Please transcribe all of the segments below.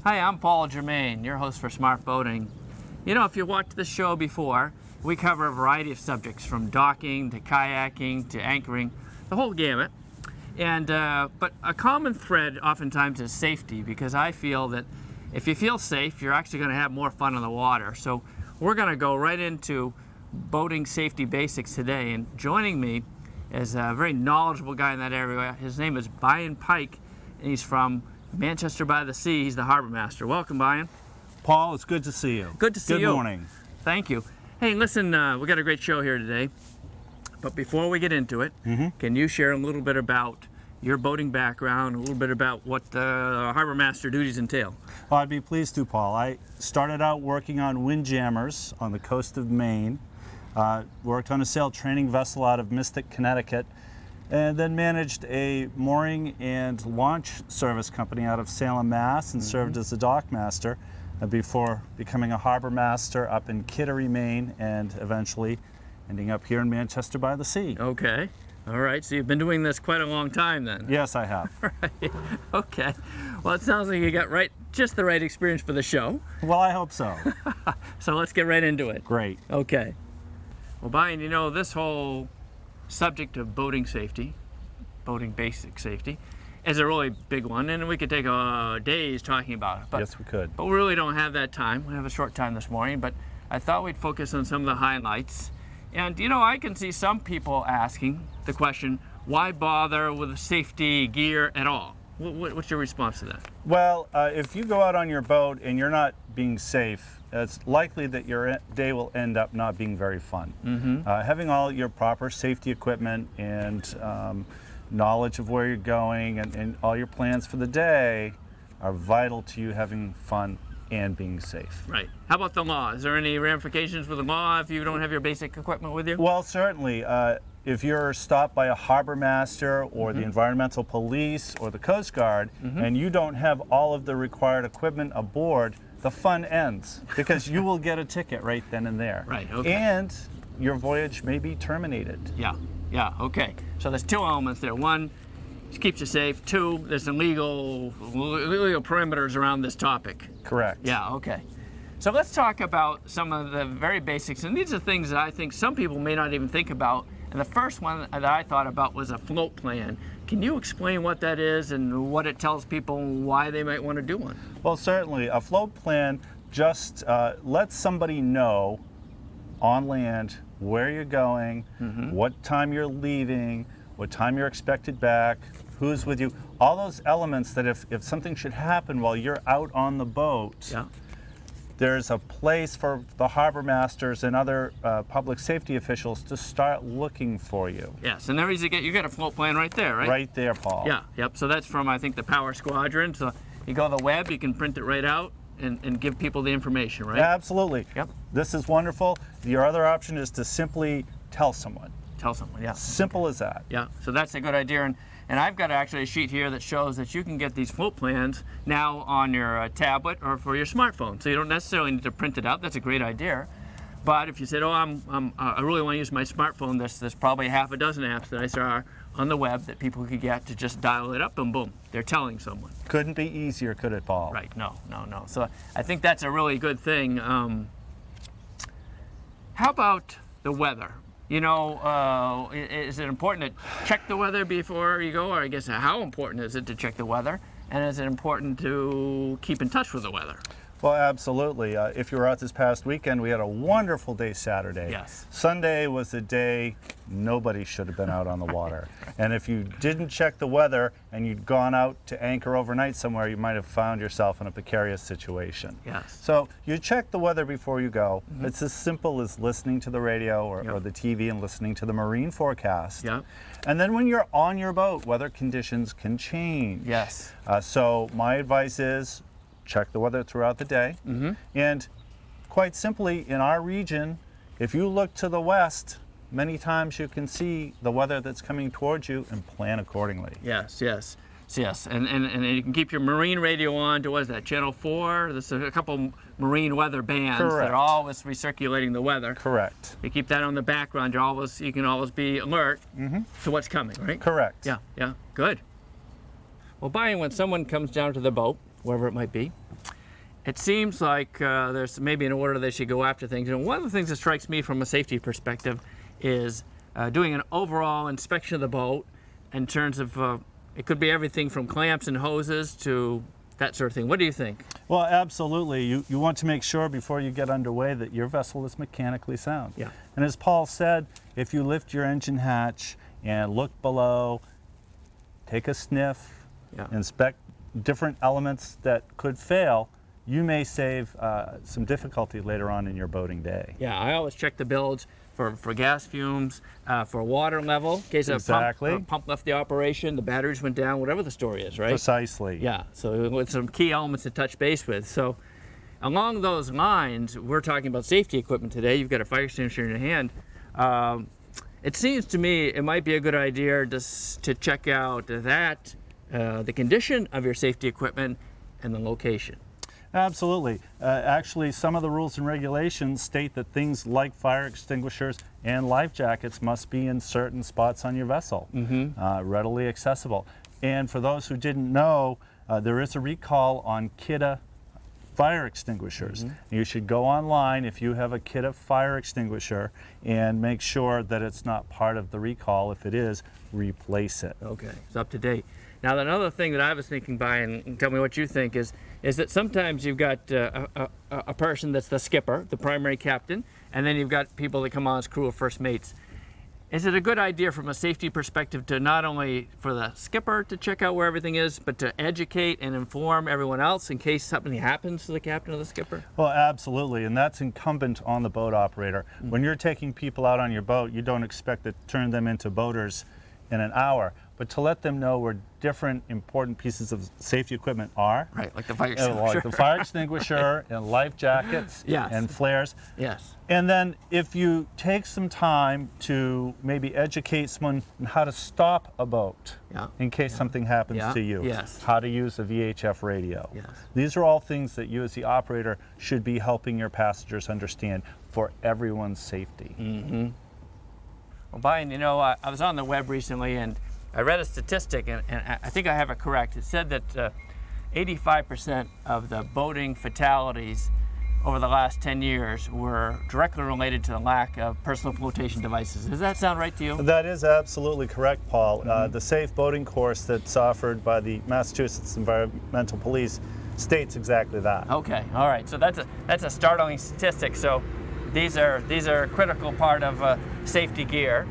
Hi, I'm Paul Germain, your host for Smart Boating. You know, if you watched the show before, we cover a variety of subjects from docking to kayaking to anchoring, the whole gamut. And but a common thread oftentimes is safety, because I feel that if you feel safe, you're actually going to have more fun on the water. So we're going to go right into boating safety basics today. And joining me is a very knowledgeable guy in that area. His name is Brian Pike, and he's from Manchester by the Sea. He's the harbor master. Welcome, Brian. Paul, it's good to see you. Good to see you. Good morning. Thank you. Hey, listen, we got a great show here today. But before we get into it, can you share a little bit about your boating background, a little bit about what harbor master duties entail? Well, I'd be pleased to, Paul. I started out working on windjammers on the coast of Maine, worked on a sail training vessel out of Mystic, Connecticut, and then managed a mooring and launch service company out of Salem, Mass, and served as a dock master before becoming a harbor master up in Kittery, Maine, and eventually ending up here in Manchester by the Sea. Okay. All right. So you've been doing this quite a long time then. Yes, I have. Right. Okay. Well, it sounds like you got just the right experience for the show. Well, I hope so. So let's get right into it. Great. Okay. Well, Brian, you know, this whole subject of boating safety, boating basic safety, is a really big one, and we could take days talking about it. But, yes, we could. But we really don't have that time. We have a short time this morning, but I thought we'd focus on some of the highlights. And, you know, I can see some people asking the question, why bother with safety gear at all? What's your response to that? Well, if you go out on your boat and you're not being safe, it's likely that your day will end up not being very fun. Having all your proper safety equipment and knowledge of where you're going and all your plans for the day are vital to you having fun and being safe. Right. How about the law? Is there any ramifications for the law if you don't have your basic equipment with you? Well, certainly. If you're stopped by a harbor master or the environmental police or the Coast Guard and you don't have all of the required equipment aboard, the fun ends because you will get a ticket right then and there. Right, okay. And your voyage may be terminated. Yeah, okay. So there's two elements there. One, it keeps you safe. Two, there's some legal perimeters around this topic. Correct. Yeah, okay. So let's talk about some of the very basics. And these are things that I think some people may not even think about. And the first one that I thought about was a float plan. Can you explain what that is and what it tells people why they might want to do one? Well, certainly. A float plan just lets somebody know on land where you're going, what time you're leaving, what time you're expected back, who's with you, all those elements that if something should happen while you're out on the boat, there's a place for the harbor masters and other public safety officials to start looking for you. Yes, and there you get a float plan right there, right? Right there, Paul. Yeah, yep. So that's from, I think, the Power Squadron. So you go to the web, you can print it right out and give people the information, right? Absolutely. Yep. This is wonderful. Your other option is to simply tell someone. Tell someone, yeah. Simple as that. Yeah, so that's a good idea. And I've got actually a sheet here that shows that you can get these float plans now on your tablet or for your smartphone. So you don't necessarily need to print it out. That's a great idea. But if you said, oh, I really want to use my smartphone, there's probably half a dozen apps that I saw on the web that people could get to just dial it up and boom, they're telling someone. Couldn't be easier, could it, Paul? Right, no. So I think that's a really good thing. How about the weather? You know, is it important to check the weather before you go? Or I guess how important is it to check the weather? And is it important to keep in touch with the weather? Well, absolutely. If you were out this past weekend, we had a wonderful day Saturday. Yes. Sunday was the day nobody should have been out on the water. And if you didn't check the weather and you'd gone out to anchor overnight somewhere, you might have found yourself in a precarious situation. Yes. So you check the weather before you go. It's as simple as listening to the radio or the TV and listening to the marine forecast. Yep. And then when you're on your boat, weather conditions can change. Yes. So my advice is check the weather throughout the day. And quite simply, in our region, if you look to the west, many times you can see the weather that's coming towards you and plan accordingly. Yes. And you can keep your marine radio on to, what is that, Channel 4? There's a couple marine weather bands that are always recirculating the weather. Correct. You keep that on the background, you can always be alert to what's coming, right? Correct. Yeah, good. Well, Brian, when someone comes down to the boat, wherever it might be, it seems like there's maybe an order they should go after things. And one of the things that strikes me from a safety perspective is doing an overall inspection of the boat in terms of, it could be everything from clamps and hoses to that sort of thing. What do you think? Well, absolutely. You want to make sure before you get underway that your vessel is mechanically sound. Yeah. And as Paul said, if you lift your engine hatch and look below, take a sniff, Yeah. inspect different elements that could fail, you may save some difficulty later on in your boating day. Yeah, I always check the bilge for gas fumes, for water level, in case Exactly. a pump left the operation, the batteries went down, whatever the story is, right? Precisely. Yeah, so with some key elements to touch base with. So along those lines, we're talking about safety equipment today. You've got a fire extinguisher in your hand. It seems to me it might be a good idea just to check out that, the condition of your safety equipment and the location. Absolutely. Actually, some of the rules and regulations state that things like fire extinguishers and life jackets must be in certain spots on your vessel, readily accessible. And for those who didn't know, there is a recall on Kidde fire extinguishers. You should go online if you have a Kidde fire extinguisher and make sure that it's not part of the recall. If it is, replace it. Okay, it's up to date. Now, another thing that I was thinking by, and tell me what you think, is that sometimes you've got a person that's the skipper, the primary captain, and then you've got people that come on as crew or first mates. Is it a good idea from a safety perspective to not only for the skipper to check out where everything is, but to educate and inform everyone else in case something happens to the captain or the skipper? Well, absolutely, and that's incumbent on the boat operator. When you're taking people out on your boat, you don't expect to turn them into boaters in an hour, but to let them know where different important pieces of safety equipment are. Right, like the fire extinguisher. Like the fire extinguisher and life jackets Yes. and flares. Yes. And then if you take some time to maybe educate someone on how to stop a boat in case something happens to you. Yes. How to use a VHF radio. Yes. These are all things that you as the operator should be helping your passengers understand for everyone's safety. Well, Brian, you know, I was on the web recently and I read a statistic, and I think I have it correct. It said that 85% of the boating fatalities over the last 10 years were directly related to the lack of personal flotation devices. Does that sound right to you? That is absolutely correct, Paul. The safe boating course that's offered by the Massachusetts Environmental Police states exactly that. Okay, all right. So that's a startling statistic. So these are a critical part of safety gear.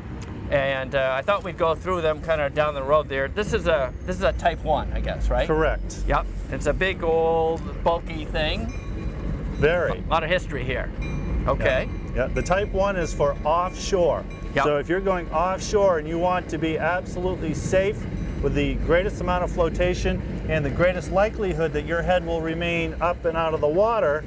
And I thought we'd go through them kind of down the road there. This is a Type 1, I guess, right? Correct. Yep. It's a big, old, bulky thing. Very. A lot of history here. Okay. Yeah. The Type 1 is for offshore. Yep. So if you're going offshore and you want to be absolutely safe with the greatest amount of flotation and the greatest likelihood that your head will remain up and out of the water,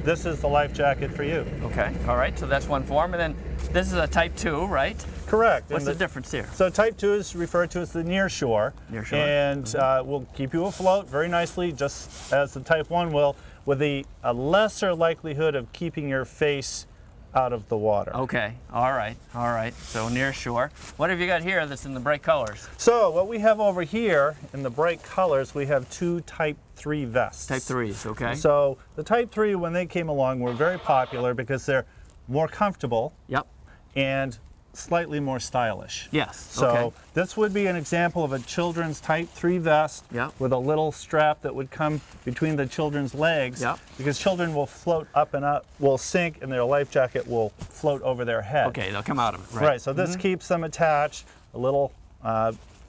this is the life jacket for you. Okay. All right. So that's one form. And then this is a Type 2, right? Correct. What's the difference here? So Type 2 is referred to as the near shore. Near shore. And will keep you afloat very nicely, just as the Type 1 will, with a lesser likelihood of keeping your face out of the water. Okay. All right. All right. So near shore. What have you got here that's in the bright colors? So what we have over here in the bright colors, we have two Type 3 vests. Type 3s, okay. So the Type 3, when they came along, were very popular because they're more comfortable Yep. and slightly more stylish. Yes. So okay. this would be an example of a children's Type 3 vest with a little strap that would come between the children's legs because children will float up and up, will sink, and their life jacket will float over their head. Okay, they'll come out of it. Right, so this keeps them attached, a little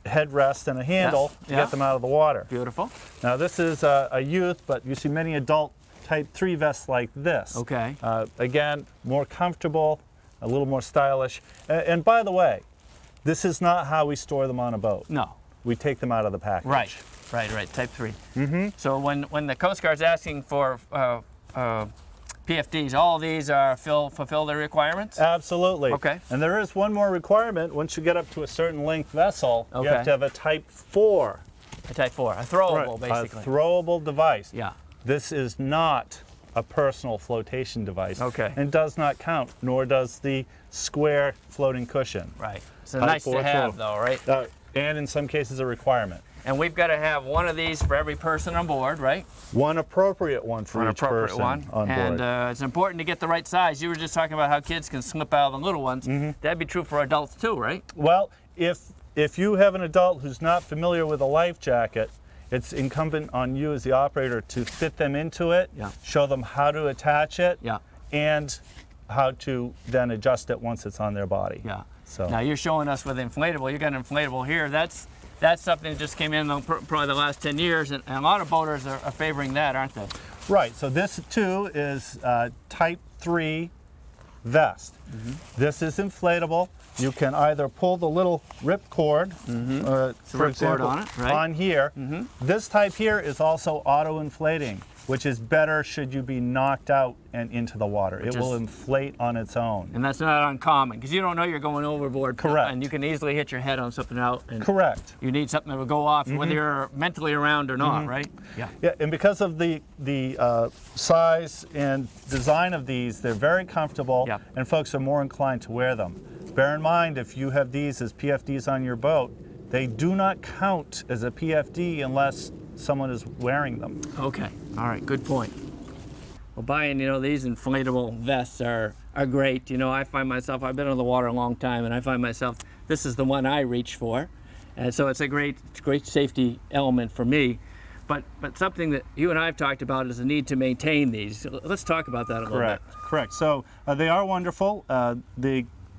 headrest and a handle to get them out of the water. Beautiful. Now this is a youth, but you see many adult Type 3 vests like this. Okay. Again, more comfortable, a little more stylish. And by the way, this is not how we store them on a boat. No. We take them out of the package. Right. Type 3. So when the Coast Guard's asking for PFDs, all these are fulfill their requirements? Absolutely. Okay. And there is one more requirement. Once you get up to a certain length vessel, you have to have a Type 4. A Type 4, a throwable, basically. A throwable device. Yeah. This is not a personal flotation device. Okay. And does not count, nor does the square floating cushion. Right. So Type nice 4 to have, throw. though, right? and in some cases a requirement. And we've got to have one of these for every person on board, right? One appropriate one for each person on board. And it's important to get the right size. You were just talking about how kids can slip out of the little ones. That'd be true for adults too, right? Well, if you have an adult who's not familiar with a life jacket, it's incumbent on you as the operator to fit them into it, show them how to attach it, and how to then adjust it once it's on their body. So now you're showing us with inflatable. You got an inflatable here. That's something that just came in probably the last 10 years, and a lot of boaters are favoring that, aren't they? Right. So this too is Type 3 vest. This is inflatable. You can either pull the little rip cord, for example, on it, right? On here. This type here is also auto-inflating, which is better should you be knocked out and into the water. It will inflate on its own. And that's not uncommon, because you don't know you're going overboard. Correct. And you can easily hit your head on something out. And correct. You need something that will go off, whether you're mentally around or not, right? Yeah, and because of the size and design of these, they're very comfortable, and folks are more inclined to wear them. Bear in mind, if you have these as PFDs on your boat, they do not count as a PFD unless someone is wearing them. Okay, all right, good point. Well, buying, these inflatable vests are great. I find myself, I've been on the water a long time, and I find myself, this is the one I reach for. And so it's a great safety element for me. But something that you and I have talked about is the need to maintain these. Let's talk about that a little bit. Correct. So they are wonderful.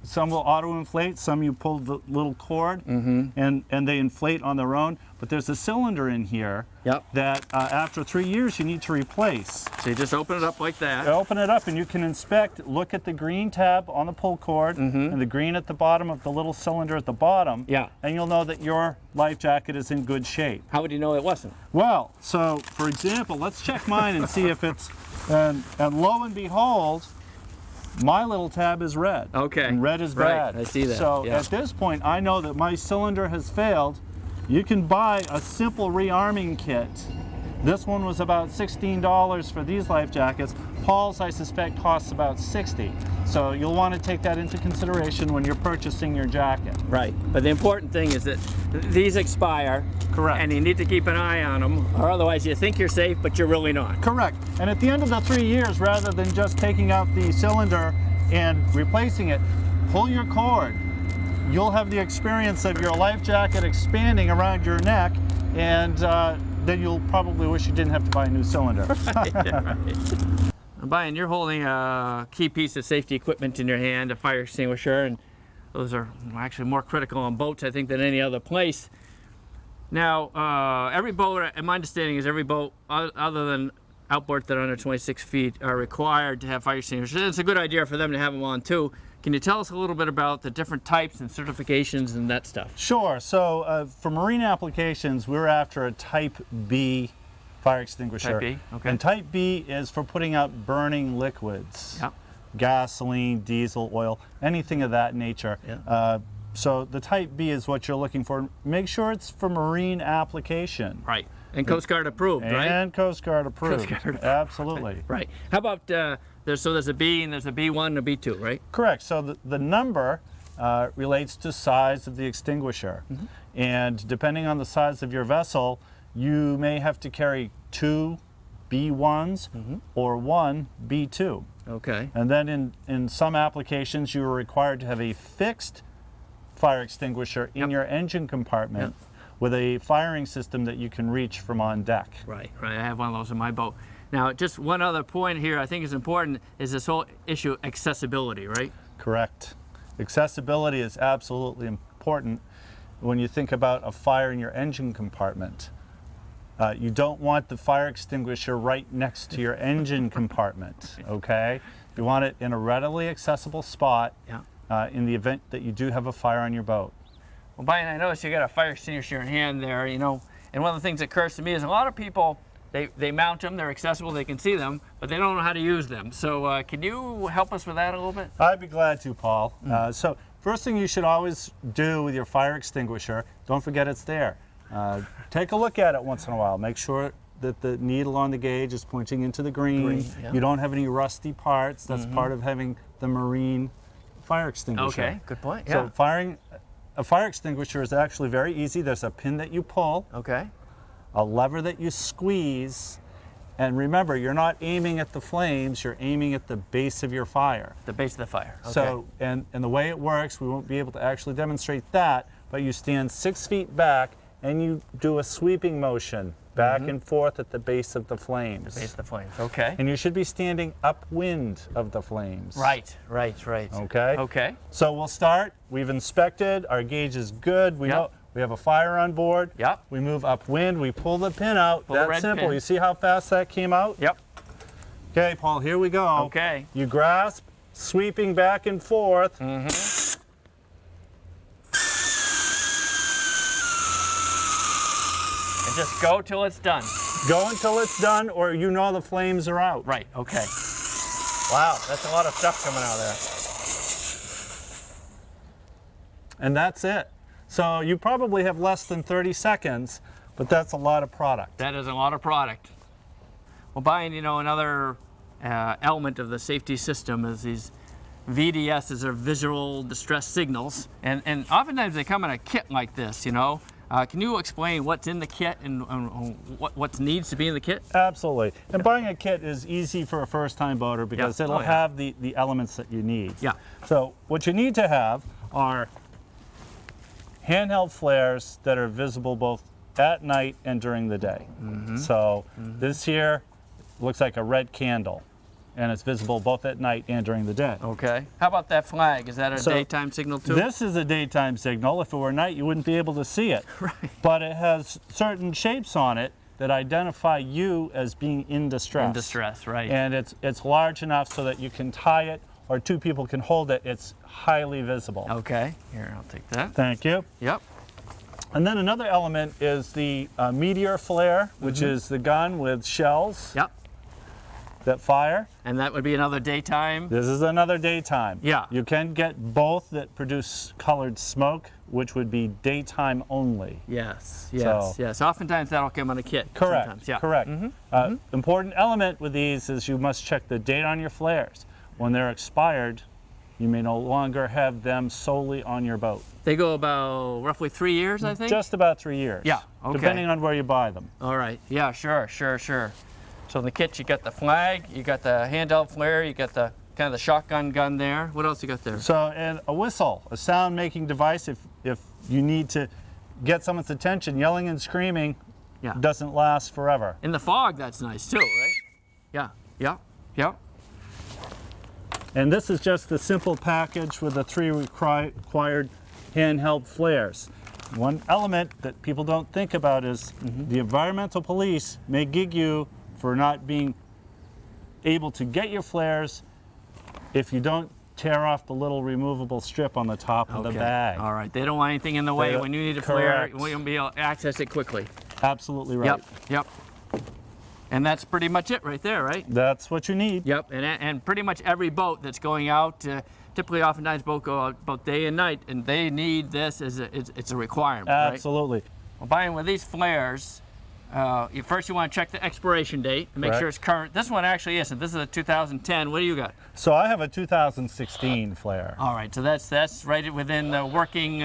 Some will auto-inflate, some you pull the little cord, and they inflate on their own. But there's a cylinder in here that after 3 years you need to replace. So you just open it up like that. You open it up and you can inspect, look at the green tab on the pull cord and the green at the bottom of the little cylinder at the bottom, and you'll know that your life jacket is in good shape. How would you know it wasn't? Well, so for example, let's check mine and see if it's, and lo and behold, my little tab is red. Okay. And red is bad. I see that. So at this point, I know that my cylinder has failed. You can buy a simple rearming kit. This one was about $16 for these life jackets. Paul's, I suspect, costs about $60. So you'll want to take that into consideration when you're purchasing your jacket. Right. But the important thing is that these expire. Correct. And you need to keep an eye on them, or otherwise you think you're safe, but you're really not. Correct. And at the end of the 3 years, rather than just taking out the cylinder and replacing it, pull your cord. You'll have the experience of your life jacket expanding around your neck, and then you'll probably wish you didn't have to buy a new cylinder. Right. Brian, you're holding a key piece of safety equipment in your hand, a fire extinguisher, and those are actually more critical on boats, I think, than any other place. Now, every boat, and my understanding is every boat, other than outboards that are under 26 feet, are required to have fire extinguishers. It's a good idea for them to have them on too. Can you tell us a little bit about the different types and certifications and that stuff? Sure. So for marine applications, we're after a Type B fire extinguisher. Type B, okay. And Type B is for putting out burning liquids. Gasoline, diesel, oil, anything of that nature. So the Type B is what you're looking for. Make sure it's for marine application. Right. And Coast Guard approved, right? And Coast Guard approved. Coast Guard. Absolutely. Right. How about, there's a B and there's a B1 and a B2, right? Correct. So the number relates to size of the extinguisher. And depending on the size of your vessel, you may have to carry 2 B1s or 1 B2. Okay. And then in some applications, you are required to have a fixed fire extinguisher in your engine compartment with a firing system that you can reach from on deck. Right, right. I have one of those in my boat. Now, just one other point here I think is important is this whole issue of accessibility, right? Correct. Accessibility is absolutely important when you think about a fire in your engine compartment. You don't want the fire extinguisher right next to your engine compartment, okay? You want it in a readily accessible spot in the event that you do have a fire on your boat. Well, Brian, I noticed you got a fire extinguisher in hand there, and one of the things that occurs to me is a lot of people, they mount them, they're accessible, they can see them, but they don't know how to use them. So can you help us with that a little bit? I'd be glad to, Paul. So first thing you should always do with your fire extinguisher, don't forget it's there. Take a look at it once in a while. Make sure that the needle on the gauge is pointing into the green. You don't have any rusty parts. That's part of having the marine fire extinguisher. Okay, good point. So firing a fire extinguisher is actually very easy. There's a pin that you pull, Okay. a lever that you squeeze, and remember, you're not aiming at the flames, you're aiming at the base of your fire. The base of the fire. Okay. So, and the way it works, we won't be able to actually demonstrate that, but you stand 6 feet back and you do a sweeping motion back and forth at the base of the flames. The base of the flames. Okay. And you should be standing upwind of the flames. Right. Okay? Okay. So we'll start. We've inspected. Our gauge is good. We Yep. know we have a fire on board. Yep. We move upwind. We pull the pin out. Pull the That's red simple. pin. You see how fast that came out? Yep. Okay, Paul, here we go. Okay. You grasp, sweeping back and forth. And just go till it's done. Go until it's done, or you know the flames are out. Right. Okay. Wow, that's a lot of stuff coming out of there. And that's it. So you probably have less than 30 seconds, but that's a lot of product. That is a lot of product. Well, Brian, you know, another element of the safety system is these VDSs, or visual distress signals, and oftentimes they come in a kit like this, you know. Can you explain what's in the kit and what needs to be in the kit? Absolutely. And buying a kit is easy for a first-time boater because Yeah. it'll Oh, yeah. have the elements that you need. Yeah. So what you need to have are handheld flares that are visible both at night and during the day. So this here looks like a red candle, and it's visible both at night and during the day. Okay. How about that flag? Is that a So, daytime signal too? This is a daytime signal. If it were night, you wouldn't be able to see it. Right. But it has certain shapes on it that identify you as being in distress. In distress, right. And it's large enough so that you can tie it or two people can hold it. It's highly visible. Okay. Here, I'll take that. Thank you. Yep. And then another element is the meteor flare, which is the gun with shells Yep. that fire. And that would be another daytime. This is another daytime. Yeah. You can get both that produce colored smoke, which would be daytime only. Yes. So- Yes. Oftentimes that'll come on a kit. Correct. Sometimes. Yeah. Correct. Important element with these is you must check the date on your flares. When they're expired, you may no longer have them solely on your boat. They go about roughly 3 years, I think. Just about 3 years. Yeah, okay. Depending on where you buy them. All right. Yeah. Sure. So in the kit, you got the flag, you got the handheld flare, you got the kind of the shotgun gun there. What else you got there? So, and a whistle, a sound-making device. If you need to get someone's attention, yelling and screaming Yeah. doesn't last forever. In the fog, that's nice too, right? Yeah. Yep. And this is just the simple package with the 3 required handheld flares. One element that people don't think about is the environmental police may gig you for not being able to get your flares if you don't tear off the little removable strip on the top of the bag. All right. They don't want anything in the way They- when you need a flare. correct. We won't be able to access it quickly. Absolutely right. Yep. And that's pretty much it right there, right? That's what you need. Yep. And pretty much every boat that's going out, typically oftentimes boats go out both day and night, and they need this as it's a requirement, right? Absolutely. Well, buying with these flares, first you want to check the expiration date and make Correct. sure it's current. This one actually isn't. This is a 2010. What do you got? So I have a 2016 flare. All right, so that's right within the working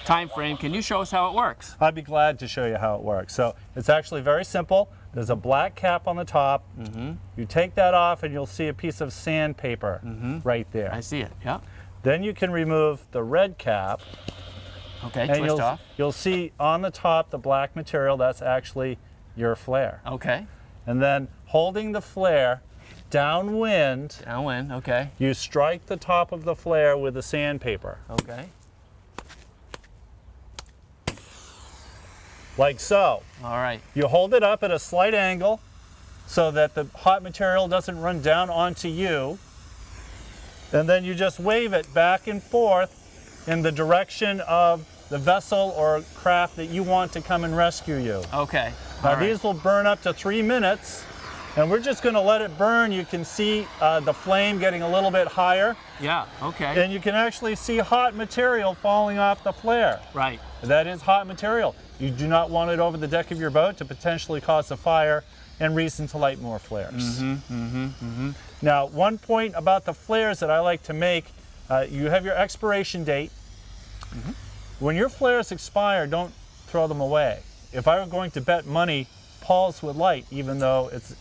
time frame. Can you show us how it works? I'd be glad to show you how it works. So it's actually very simple. There's a black cap on the top. You take that off and you'll see a piece of sandpaper right there. I see it. Yep. Then you can remove the red cap. Okay, And twist off. you'll see on the top the black material. That's actually your flare. Okay. And then holding the flare downwind, Downwind. Okay. you strike the top of the flare with the sandpaper, Okay. like so. All right. You hold it up at a slight angle so that the hot material doesn't run down onto you. And then you just wave it back and forth in the direction of the vessel or craft that you want to come and rescue you. Okay. Now All right. these will burn up to 3 minutes, and we're just going to let it burn. You can see the flame getting a little bit higher, Yeah. Okay. and you can actually see hot material falling off the flare. Right. That is hot material. You do not want it over the deck of your boat to potentially cause a fire and reason to light more flares. Now, one point about the flares that I like to make, you have your expiration date, When your flares expire, don't throw them away. If I were going to bet money, Paul's would light, even though it's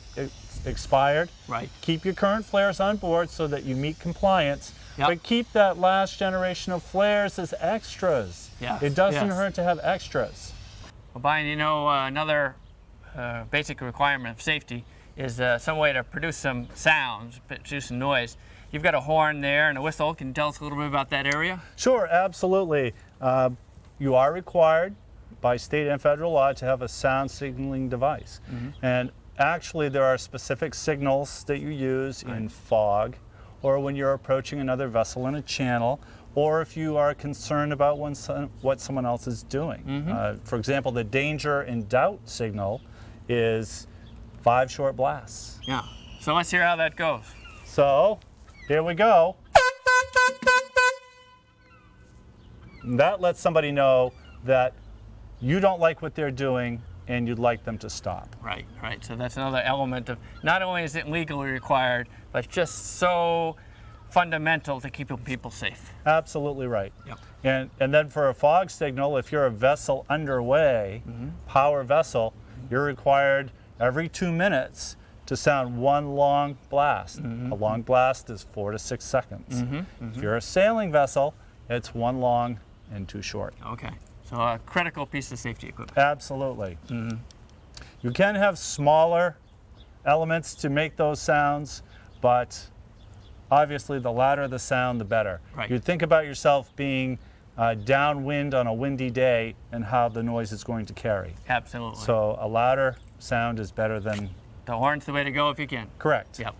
expired. Right. Keep your current flares on board so that you meet compliance, Yep. but keep that last generation of flares as extras. Yes, It doesn't yes. hurt to have extras. Well, Brian, you know, another basic requirement of safety is some way to produce some sounds, produce some noise. You've got a horn there and a whistle. Can you tell us a little bit about that area? Sure, absolutely. You are required by state and federal law to have a sound signaling device. And actually there are specific signals that you use in fog, or when you're approaching another vessel in a channel, or if you are concerned about what someone else is doing. For example, the danger in doubt signal is 5 short blasts. Yeah. So let's hear how that goes. So, here we go. That lets somebody know that you don't like what they're doing and you'd like them to stop. Right, right. So that's another element of, not only is it legally required, but just so fundamental to keeping people safe. Absolutely right. Yep. And then for a fog signal, if you're a vessel underway, power vessel, you're required every 2 minutes to sound 1 long blast. A long blast is 4 to 6 seconds. If you're a sailing vessel, it's 1 long and 2 short. Okay. So a critical piece of safety equipment. Absolutely. You can have smaller elements to make those sounds, but obviously the louder the sound, the better. Right. You think about yourself being downwind on a windy day and how the noise is going to carry. Absolutely. So a louder sound is better than... The horn's the way to go if you can. Correct. Yep.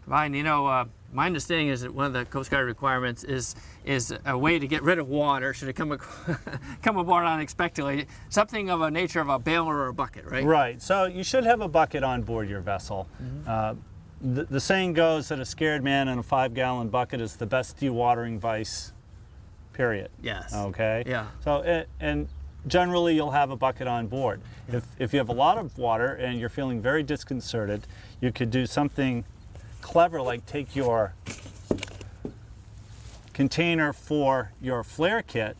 Ryan, you know, my understanding is that one of the Coast Guard requirements is a way to get rid of water should it come aboard unexpectedly. Something of a nature of a baler or a bucket, right? Right. So you should have a bucket on board your vessel. The saying goes that a scared man in a 5-gallon bucket is the best dewatering vice, period. Yes. Okay? Yeah. So, and generally you'll have a bucket on board. If you have a lot of water and you're feeling very disconcerted, you could do something clever like take your container for your flare kit,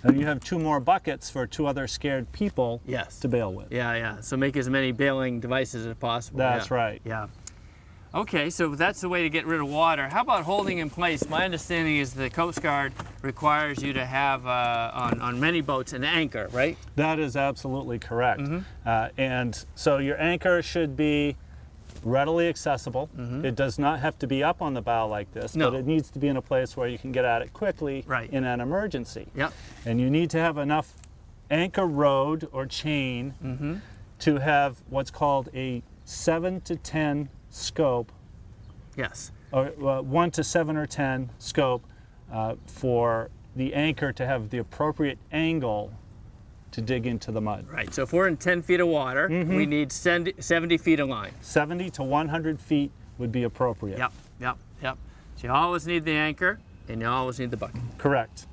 and you have 2 more buckets for 2 other scared people to bail with. Yeah, yeah. So make as many bailing devices as possible. That's right. Yeah. Okay, so that's the way to get rid of water. How about holding in place? My understanding is the Coast Guard requires you to have, on many boats, an anchor, right? That is absolutely correct. And so your anchor should be readily accessible. It does not have to be up on the bow like this, but it needs to be in a place where you can get at it quickly in an emergency. Yep. And you need to have enough anchor rod or chain to have what's called a 7 to 10 scope. Yes. Or 1 to 7 or 10 scope for the anchor to have the appropriate angle to dig into the mud. Right, so if we're in 10 feet of water, we need 70 feet of line. 70 to 100 feet would be appropriate. Yep, yep, yep. So you always need the anchor and you always need the bucket. Correct.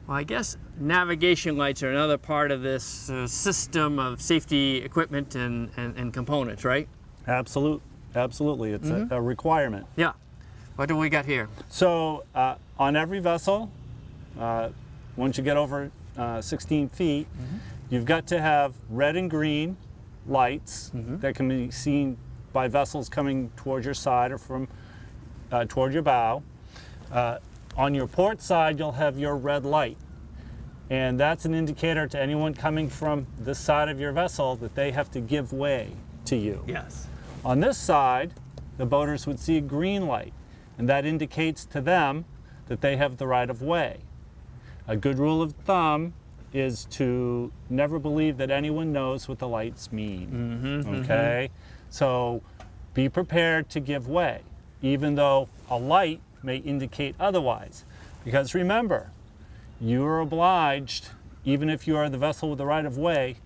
Well, I guess navigation lights are another part of this system of safety equipment and components, right? Absolutely, it's a requirement. Yeah. What do we got here? So on every vessel, once you get over 16 feet, you've got to have red and green lights that can be seen by vessels coming toward your side or from toward your bow. On your port side, you'll have your red light. And that's an indicator to anyone coming from this side of your vessel that they have to give way to you. Yes. On this side, the boaters would see a green light, and that indicates to them that they have the right of way. A good rule of thumb is to never believe that anyone knows what the lights mean. Okay? So be prepared to give way, even though a light may indicate otherwise. Because remember, you are obliged, even if you are the vessel with the right of way,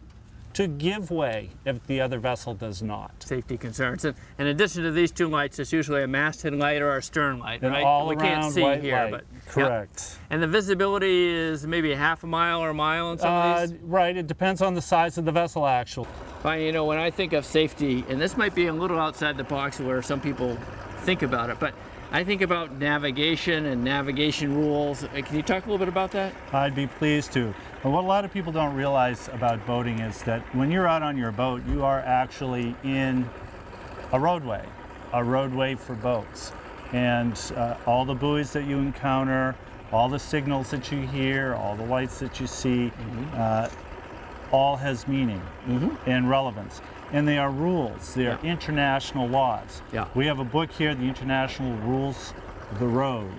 to give way if the other vessel does not. Safety concerns. And in addition to these 2 lights, it's usually a masthead light or a stern light, An right? all We can't around see white here, light. but Correct. yeah. And the visibility is maybe a half a mile or a mile in some of these? Right, it depends on the size of the vessel actually. Fine, you know, when I think of safety, and this might be a little outside the box where some people think about it, but I think about navigation and navigation rules. Can you talk a little bit about that? I'd be pleased to. But what a lot of people don't realize about boating is that when you're out on your boat, you are actually in a roadway for boats. And all the buoys that you encounter, all the signals that you hear, all the lights that you see, all has meaning and relevance. And they are rules, they are international laws. We have a book here, the International Rules of the Road,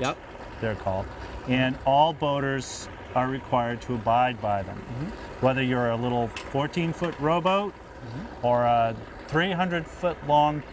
they're called. And all boaters are required to abide by them. Whether you're a little 14-foot rowboat or a 300-foot long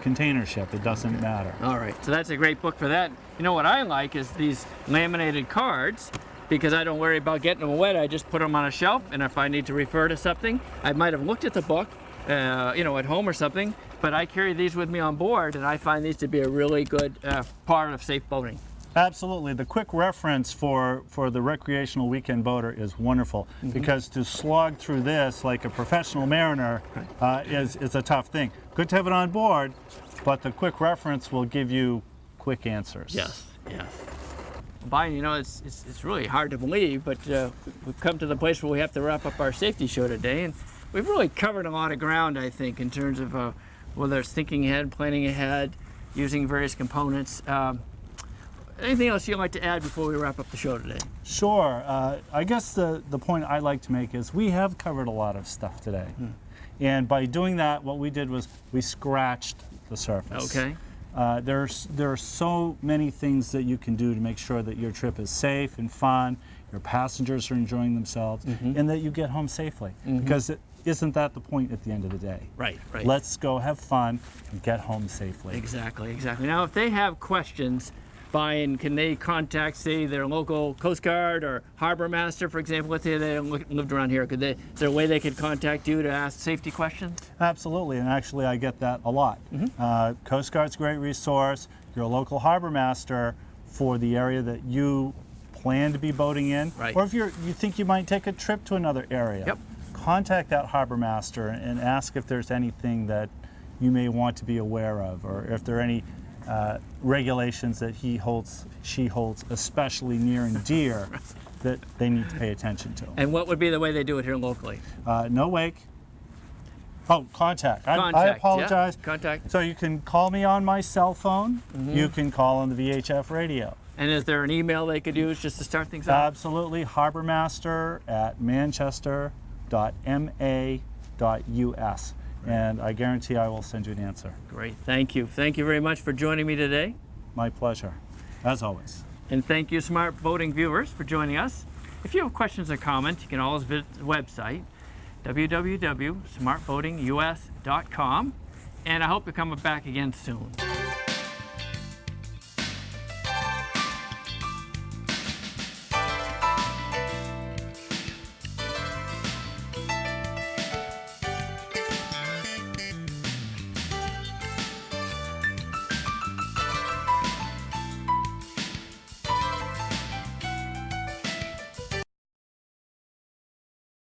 container ship, it doesn't matter. All right, so that's a great book for that. You know what I like is these laminated cards, because I don't worry about getting them wet. I just put them on a shelf, and if I need to refer to something, I might have looked at the book, you know, at home or something, but I carry these with me on board, and I find these to be a really good part of safe boating. Absolutely. The quick reference for the recreational weekend boater is wonderful, because to slog through this like a professional mariner is a tough thing. Good to have it on board, but the quick reference will give you quick answers. Yes, yes. Brian, you know, it's really hard to believe, but we've come to the place where we have to wrap up our safety show today, and we've really covered a lot of ground, I think, in terms of whether it's thinking ahead, planning ahead, using various components. Anything else you'd like to add before we wrap up the show today? Sure. I guess the point I'd like to make is we have covered a lot of stuff today. And by doing that, what we did was we scratched the surface. Okay. There are so many things that you can do to make sure that your trip is safe and fun, your passengers are enjoying themselves, and that you get home safely. Because isn't that the point at the end of the day? Right, right. Let's go have fun and get home safely. Exactly, exactly. Now, if they have questions, Brian, can they contact, say, their local Coast Guard or Harbor Master, for example? Let's say they lived around here. Is there a way they could contact you to ask safety questions? Absolutely, and actually I get that a lot. Coast Guard's a great resource. Your local Harbor Master for the area that you plan to be boating in. Right. Or if you think you might take a trip to another area, contact that Harbor Master and ask if there's anything that you may want to be aware of, or if there are any regulations that she holds especially near and dear that they need to pay attention to. And what would be the way they do it here locally? No wake. Oh, contact. I apologize. Yeah. Contact. So you can call me on my cell phone. You can call on the VHF radio. And is there an email they could use just to start things out? Absolutely. harbormaster@manchester.ma.us. And I guarantee I will send you an answer. Great, thank you. Thank you very much for joining me today. My pleasure, as always. And thank you, Smart Boating viewers, for joining us. If you have questions or comments, you can always visit the website, www.smartboatingus.com. And I hope you come back again soon.